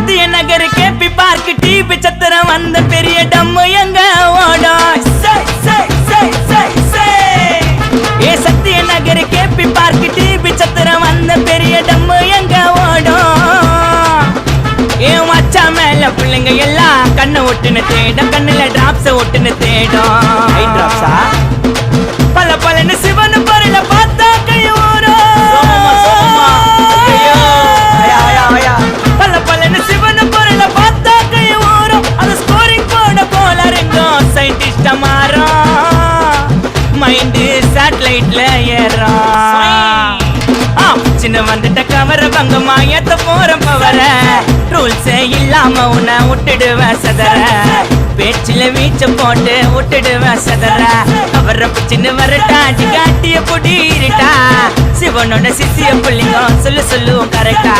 சத்திய நகர் KP park DP சத்திரம் அந்த பெரிய டம்மு எங்க ஓடும் ஏ சத்திய நகர் கேபி பார்க் டிபி சத்திரம் அந்த பெரிய டம்மு எங்க ஓடும் ஏ மச்சா மேல பிள்ளைங்க எல்லாம் கண்ணை ஒட்டுன்னு தேடும் கண்ணுல டிராப்ஸ் ஒட்டுன்னு தேடும் பல பலன்னு சிவனு பொருள பார்த்தா கையோரும் பல பலன்னு சிவனு பொருள பார்த்தா கையோரும் அது ஸ்கோரிங் போட போல ரெண்டும் சயின்டிஸ்ட மாறும் மைண்டு சேட்டலைட்ல ஏறும் சின்ன வந்துட்ட கவர பங்கமா ஏத்த போற பவர ரூல்ஸே இல்லாம உன்னை விட்டுடுவேன் சதற பேச்சில வீச்ச போட்டு விட்டுடுவேன் சதற கவர சின்ன வரட்டாட்டி காட்டிய பொடி இருட்டா சிவனோட சிசிய புள்ளிங்க சொல்லு சொல்லுவோம் கரெக்டா